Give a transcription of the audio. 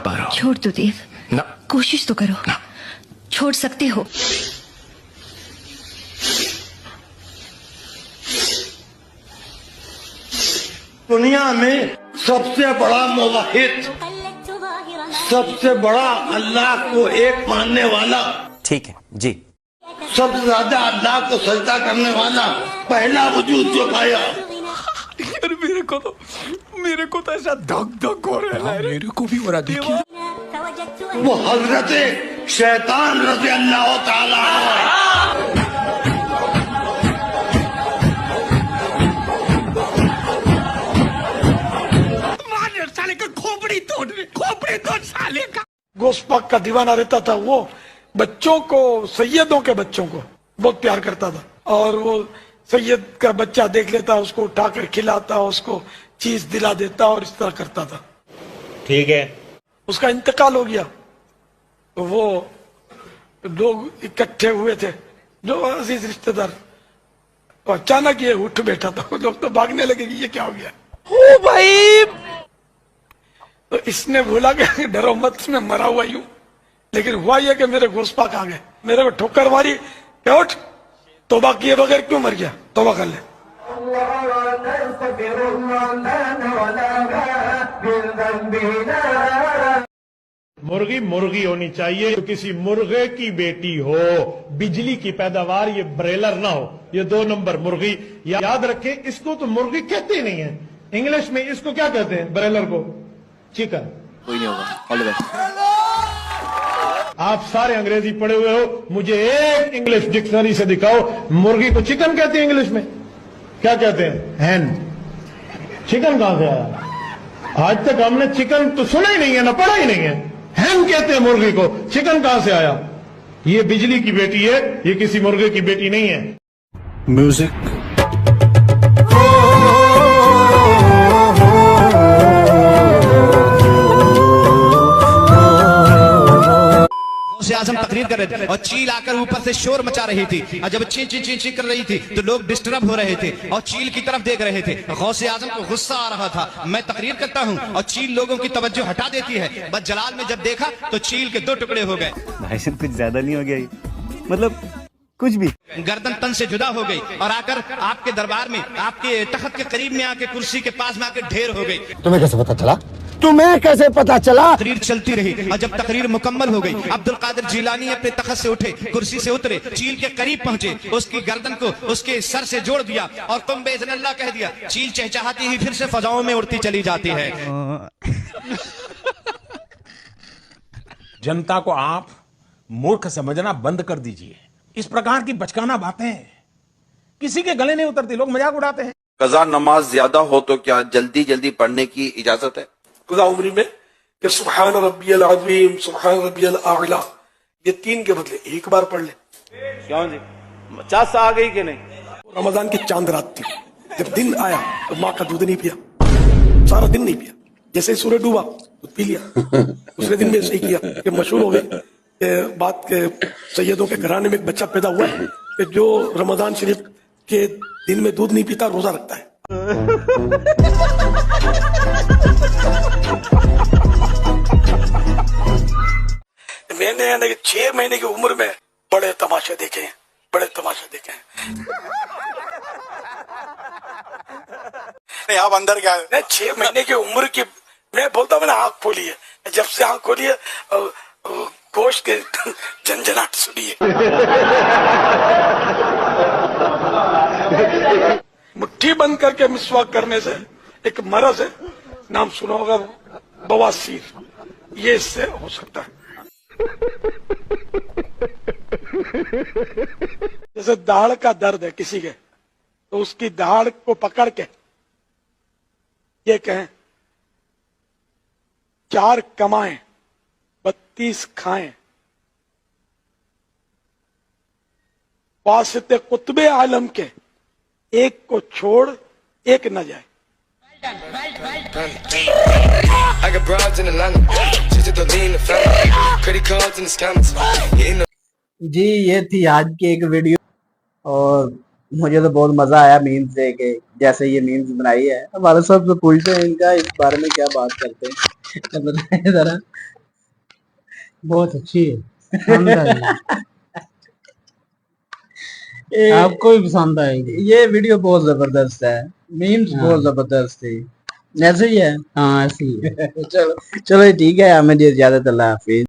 पा रहा हूँ। छोड़ दो देव, ना कोशिश तो करो ना। छोड़ सकते हो। दुनिया में सबसे बड़ा मुवाहिद, सबसे बड़ा अल्लाह को एक मानने वाला, ठीक है जी, सबसे ज्यादा अल्लाह को सजदा करने वाला पहला वजूद जो पाया। यार मेरे को तो ऐसा धक धक हो रहा है। मेरे को भी हो रहा। देखिए वो हजरत शैतान रज़ी अल्लाह ताला अन्हु है। साले का खोपड़ी तोड़ साले का। गोश्त का दीवाना रहता था। वो बच्चों को, सैयदों के बच्चों को बहुत प्यार करता था और वो सैयद का बच्चा देख लेता, उसको उठाकर खिलाता, उसको चीज दिला देता और इस तरह करता था। ठीक है। उसका इंतकाल हो गया तो वो लोग इकट्ठे हुए थे जो अजीज रिश्तेदार, तो अचानक ये उठ बैठा था। लोग तो भागने लगे कि ये क्या हो गया। ओ भाई, तो इसने बोला कि डरो मत, मैं मरा हुआ यूं, लेकिन हुआ ये कि मेरे घुसपाक आ गए, मेरे को ठोकर मारी, उठ, तौबा किए बगैर क्यों मर गया, तौबा कर ले। मुर्गी मुर्गी होनी चाहिए, तो किसी मुर्गे की बेटी हो, बिजली की पैदावार, ये ब्रेलर ना हो, ये 2 नंबर मुर्गी। याद रखें, इसको तो मुर्गी कहते ही नहीं है। इंग्लिश में इसको क्या कहते हैं, ब्रेलर को? चिकन। कोई नहीं होगा। All the best. आप सारे अंग्रेजी पढ़े हुए हो, मुझे एक इंग्लिश डिक्शनरी से दिखाओ, मुर्गी को चिकन कहते हैं इंग्लिश में? क्या कहते हैं? हैन। चिकन कहां से आया? आज तक हमने चिकन तो सुना ही नहीं है, ना पढ़ा ही नहीं है। हैन कहते हैं मुर्गी को, चिकन कहां से आया? ये बिजली की बेटी है, ये किसी मुर्गे की बेटी नहीं है। म्यूजिक से आजम तकरीर कर रहे थे और चील आकर ऊपर से शोर मचा रही थी, और जब ची ची ची ची कर रही थी तो लोग डिस्टर्ब हो रहे थे और चील की तरफ देख रहे थे। गौसे आजम को गुस्सा आ रहा था, मैं तकरीर करता हूं और चील लोगों की तवज्जो हटा देती है। बस जलाल में जब देखा तो चील के 2 टुकड़े हो गए। भाई साहब कुछ ज्यादा नहीं हो गया ये? मतलब कुछ भी। गर्दन तन से जुदा हो गई और आकर आपके दरबार में, आपके तख्त के करीब में आके, कुर्सी के पास में आके ढेर हो गई। तुम्हें कैसे पता चला? तुम्हें कैसे पता चला? तकरीर चलती रही और जब तकरीर मुकम्मल हो गई, अब्दुल कादिर जिलानी अपने तख्त से उठे, कुर्सी से उतरे, चील के करीब पहुंचे, उसकी गर्दन को उसके सर से जोड़ दिया और तुम बेइज़्निल्लाह कह दिया। चील चहचहाती ही फिर से फजाओं में उड़ती चली जाती है। जनता को आप मूर्ख समझना बंद कर दीजिए। इस प्रकार की बचकाना बातें किसी के गले नहीं उतरती, लोग मजाक उड़ाते हैं। कज़ा नमाज ज्यादा हो तो क्या जल्दी जल्दी पढ़ने की इजाजत है? कज़ा उम्री में कि सुब्हान रब्बियल अज़ीम, सुब्हान रब्बियल आला, ये 3 के बदले 1 बार पढ़ ले। क्यों जी, 50 आ गई कि नहीं? रमजान की चांद रात थी, जब दिन आया तो माँ का दूध नहीं पिया, सारा दिन नहीं पिया। जैसे ही सूरज डूबा दूध पी लिया। दूसरे दिन में ऐसे ही किया कि मशहूर हो गई बात के सैयदों के घराने में एक बच्चा पैदा हुआ है कि जो रमजान शरीफ के दिन में दूध नहीं पीता, रोजा रखता है। मैंने यानी कि 6 महीने की उम्र में बड़े तमाशे देखे हैं, बड़े तमाशे देखे हैं। आप अंदर क्या है? 6 महीने की उम्र की मैं बोलता, मैंने आंख खोली है, जब से आंख खोली है गोश्त के झंझनाहट सुनी है। मुट्ठी बंद करके मिसवाक करने से एक मरज है, नाम सुना होगा, बवासीर, ये इससे हो सकता है। जैसे दाढ़ का दर्द है किसी के, तो उसकी दाढ़ को पकड़ के ये कहें 4 कमाएं 32 खाएं, वास्ते कुतबे आलम के एक को छोड़ एक न जाए। जी ये थी आज की एक वीडियो और मुझे तो बहुत मजा आया मीम्स देख के। जैसे ये मीम्स बनाई है, हमारे सबसे पूछते हैं इनका इस बारे में क्या बात करते हैं, बताएं जरा। बहुत अच्छी है, शानदार है। आपको भी पसंद आएगी। ये वीडियो बहुत जबरदस्त है, मीम्स बहुत जबरदस्त थी। ऐसे ही है, हाँ ऐसे ही है। चलो चलो ठीक है, हमें इजाजत, अल्लाह हाफिज।